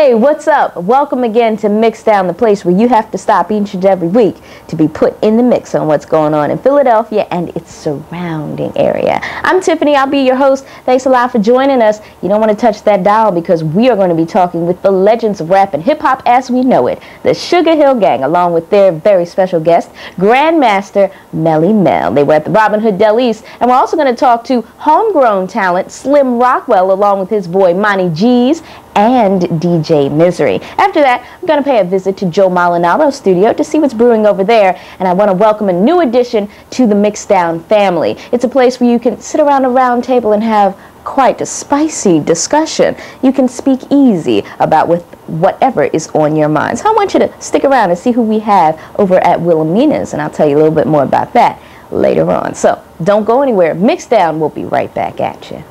Hey, what's up? Welcome again to Mixdown, the place where you have to stop each and every week to be put in the mix on what's going on in Philadelphia and its surrounding area. I'm Tiffany. I'll be your host. Thanks a lot for joining us. You don't want to touch that dial because we are going to be talking with the legends of rap and hip-hop as we know it, the Sugar Hill Gang, along with their very special guest, Grandmaster Melly Mel. They were at the Robin Hood Del East, and we're also going to talk to homegrown talent Slim Rockwell, along with his boy Monty G's and DJ Misery. After that, I'm going to pay a visit to Joe Malinaro's studio to see what's brewing over there, and I want to welcome a new addition to the Mixdown family. It's a place where you can sit around a round table and have quite a spicy discussion. You can speak easy about whatever is on your mind. So I want you to stick around and see who we have over at Wilhelmina's, and I'll tell you a little bit more about that later on. So don't go anywhere. Mixdown will be right back at you.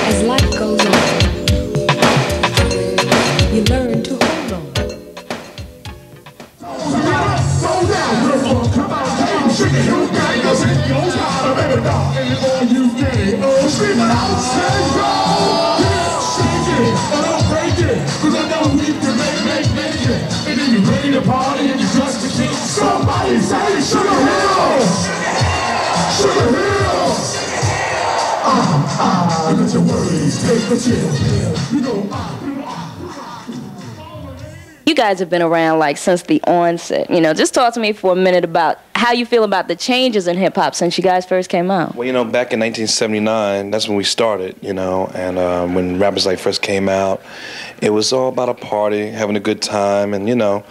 As life goes on, you learn to hold on. Slow down, come on, hey, Sugar Hill Gang, does it go down, baby, dog, and all you gay, oh, scream it out, say go, shake it, but don't break it, cause I know we can make it, and then you're ready to party and you trust the king, somebody say Sugar Hill, Sugar Hill. Look at your worries, take the chill. You know, You guys have been around like since the onset. You know, just talk to me for a minute about how you feel about the changes in hip hop since you guys first came out. Well, you know, back in 1979, that's when we started. You know, and when Rappers Like first came out, it was all about a party, having a good time, and you know,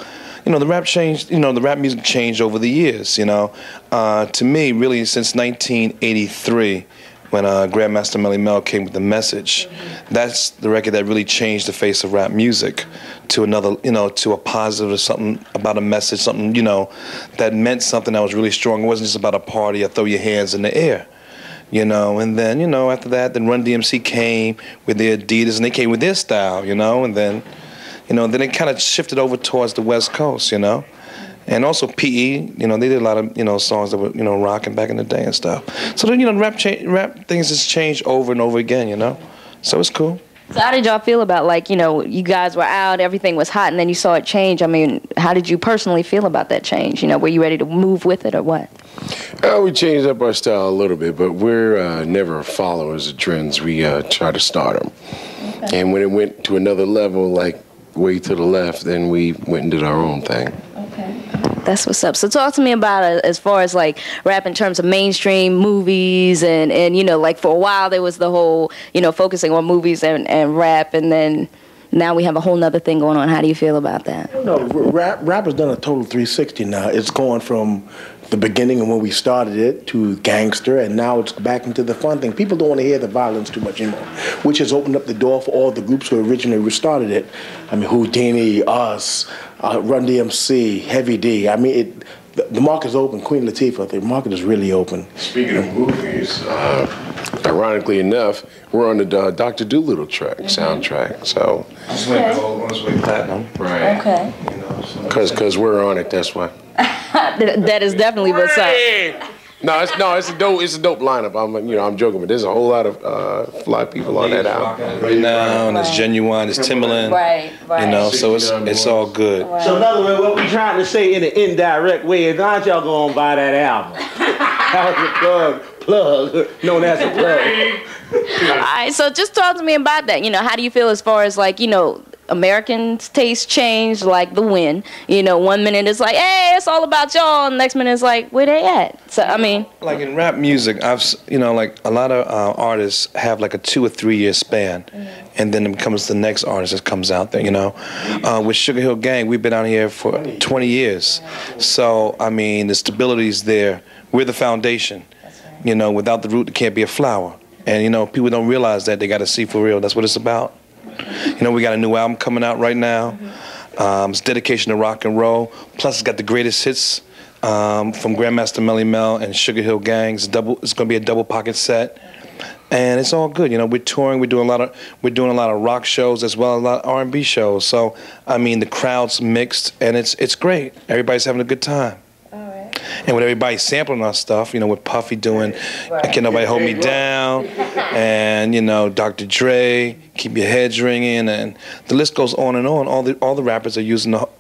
the rap changed. You know, the rap music changed over the years. You know, to me, really, since 1983. When Grandmaster Melly Mel came with The Message, that's the record that really changed the face of rap music to another, to a positive or something about a message, something, that meant something that was really strong. It wasn't just about a party or throw your hands in the air, and then, after that, then Run DMC came with their Adidas and they came with their style, and then, then it kind of shifted over towards the West Coast, And also PE, they did a lot of, songs that were, rocking back in the day and stuff. So then, rap things just changed over and over again, So it's cool. So how did y'all feel about, like, you guys were out, everything was hot, and then you saw it change? I mean, how did you personally feel about that change? Were you ready to move with it or what? We changed up our style a little bit, but we're never followers of trends. We try to start them. Okay. And when it went to another level, like way to the left, then we went and did our own thing. Okay. That's what's up. So talk to me about it as far as like rap in terms of mainstream movies and like for a while there was the whole, focusing on movies and rap, and then now we have a whole nother thing going on. How do you feel about that? No, rap has done a total 360 now. It's going from the beginning and when we started it to gangster, and now it's back into the fun thing. People don't want to hear the violence too much anymore, which has opened up the door for all the groups who originally started it. I mean, Houdini, us, Run DMC, Heavy D. I mean, the market is open. Queen Latifah, the market is really open. Speaking of movies, ironically enough, we're on the Dr. Dolittle soundtrack. So This went platinum. Right. Okay. Because we're on it, that's why. That is definitely what's up. No, it's a dope lineup. I'm joking, but there's a whole lot of fly people on that album. Right now, and it's Genuine, it's Timberland. Right. So it's all good. Right. So in other words, what we're trying to say in an indirect way is, aren't y'all going to buy that album? That was a plug, known as a plug. All right, so just talk to me about that. How do you feel as far as like, Americans' taste changed like the wind. 1 minute it's like, hey, it's all about y'all, and the next minute it's like, where they at? So I mean, like in rap music, I've like a lot of artists have like a 2 or 3 year span, and then it becomes the next artist that comes out there. With Sugar Hill Gang, we've been out here for 20 years, so I mean the stability's there. We're the foundation. Without the root, there can't be a flower. And people don't realize that. They got to see for real. That's what it's about. We got a new album coming out right now. It's dedication to rock and roll. Plus, it's got the greatest hits from Grandmaster Melly Mel and Sugar Hill Gang. It's going to be a double pocket set, and it's all good. We're touring. We're doing a lot of rock shows as well as a lot of R&B shows. So I mean, the crowd's mixed, and it's great. Everybody's having a good time. And with everybody sampling our stuff, you know, with Puffy doing Can't Nobody Hold Me Down, and, you know, Dr. Dre, Keep Your Heads Ringing, and the list goes on and on. All the rappers are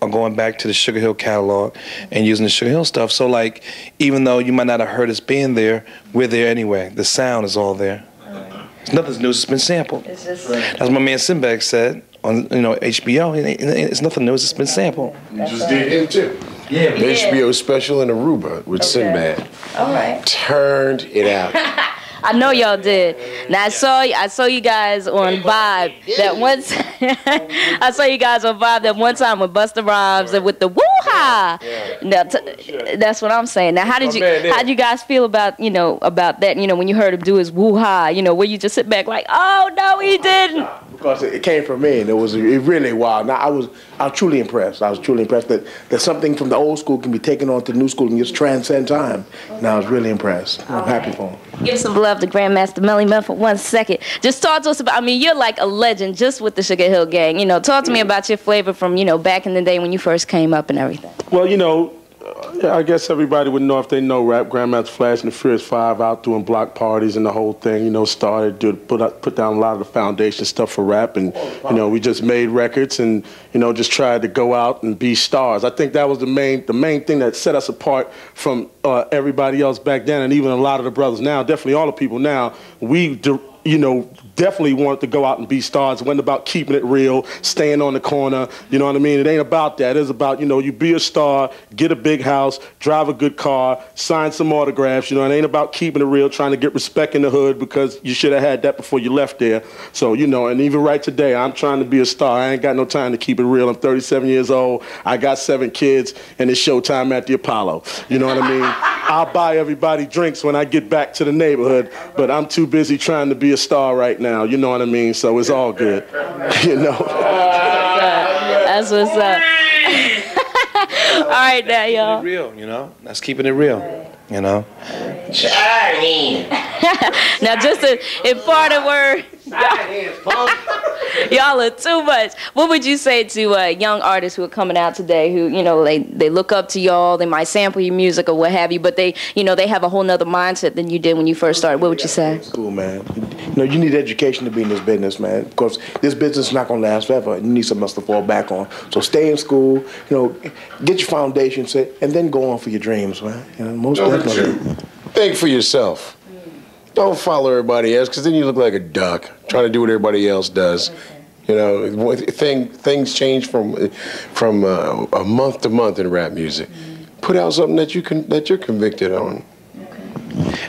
going back to the Sugar Hill catalog and using the Sugar Hill stuff. So, like, even though you might not have heard us being there, we're there anyway. The sound is all there. Nothing's new, it's been sampled. It's just, that's what my man Sinbad said on, you know, HBO. It's nothing new, it's been sampled. You just did him too. Yeah. The HBO special in Aruba with Sinbad. All right. Turned it out. I know y'all did. Now I saw you guys on Vibe that once. I saw you guys on Vibe that one time with Busta Rhymes and with the woo-ha. Now that's what I'm saying. Now how'd you guys feel about that? You know, when you heard him do his woo-ha, you know, where you just sit back like, oh no, he didn't. Because it came from me, and it really wild. Now I was truly impressed. I was truly impressed that something from the old school can be taken on to the new school and just transcend time. And I was really impressed. I'm happy for him. Give some love to Grandmaster Melly Mel for 1 second. Just talk to us about, I mean, you're like a legend just with the Sugar Hill Gang. You know, talk to me about your flavor from, you know, back in the day when you first came up and everything. Well, you know, I guess everybody would know if they know rap. Grandmaster Flash and the Furious Five out doing block parties and the whole thing, you know, started to put down a lot of the foundation stuff for rap. And, you know, we just made records and, you know, just tried to go out and be stars. I think that was the main thing that set us apart from everybody else back then, and even a lot of the brothers now, definitely all the people now. We, you know, definitely wanted to go out and be stars. It wasn't about keeping it real, staying on the corner, you know what I mean? It ain't about that. It's about, you know, you be a star, get a big house, drive a good car, sign some autographs, you know. It ain't about keeping it real, trying to get respect in the hood because you should have had that before you left there. So, you know, and even right today, I'm trying to be a star. I ain't got no time to keep it real. I'm 37 years old. I got 7 kids, and it's showtime at the Apollo. You know what I mean? I'll buy everybody drinks when I get back to the neighborhood, but I'm too busy trying to be a star right now. You know what I mean? So it's all good. You know? That's what's up. All right now, y'all. Real, you know? That's keeping it real, you know? Now, just in part of word, y'all are too much. What would you say to young artists who are coming out today who, you know, they look up to y'all, they might sample your music or what have you, but they, you know, they have a whole nother mindset than you did when you first started? What would you say? Cool, man. You know, you need education to be in this business, man. Of course, this business is not going to last forever. You need something else to fall back on. So stay in school, you know, get your foundation set, and then go on for your dreams, man. You know, most definitely. Think for yourself. Don't follow everybody else, because then you look like a duck trying to do what everybody else does. You know, things change from a month to month in rap music. Put out something that you're convicted on.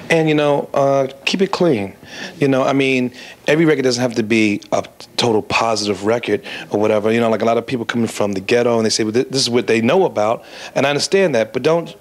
And, you know, keep it clean. You know, I mean, every record doesn't have to be a total positive record or whatever. You know, like a lot of people coming from the ghetto and they say, well, this is what they know about. And I understand that, but don't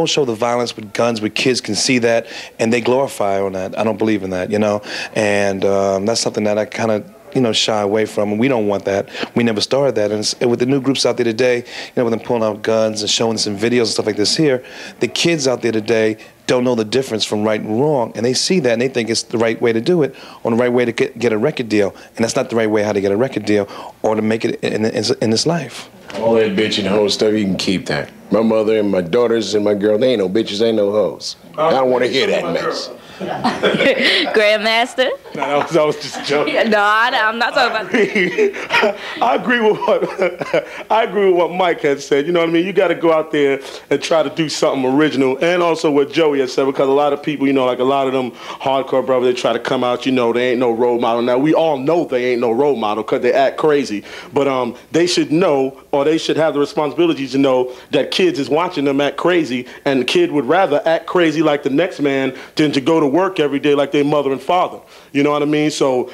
show the violence with guns where kids can see that and they glorify on that. I don't believe in that, you know. And that's something that I kind of, you know, shy away from, and we don't want that. We never started that. And with the new groups out there today, you know, with them pulling out guns and showing some videos and stuff like this here, the kids out there today don't know the difference from right and wrong, and they see that and they think it's the right way to do it, or the right way to get a record deal, and that's not the right way how to get a record deal or to make it in this life. All that bitch and hoe stuff, you can keep that. My mother and my daughters and my girl, they ain't no bitches, they ain't no hoes. I don't want to hear that mess. Grandmaster? No, that was just a joke. No, I'm not talking about. I agree with what Mike had said. You know what I mean? You got to go out there and try to do something original, and also what Joey had said, because a lot of people, you know, like a lot of them hardcore brothers, they try to come out. You know, they ain't no role model. Now we all know they ain't no role model because they act crazy, but they should know, or they should have the responsibility to know that kids is watching them act crazy, and the kid would rather act crazy like the next man than to go to work every day like their mother and father. You know what I mean? So,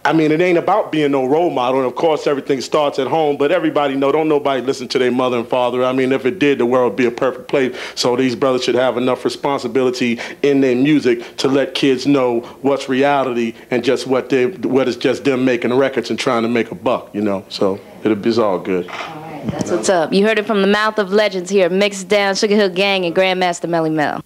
I mean, it ain't about being no role model, and of course everything starts at home, but everybody know, don't nobody listen to their mother and father. I mean, if it did, the world would be a perfect place. So these brothers should have enough responsibility in their music to let kids know what's reality and just what is just them making records and trying to make a buck, you know? So it's all good. That's what's up. You heard it from the mouth of legends here, Mixdown, Sugar Hill Gang, and Grandmaster Melly Mel.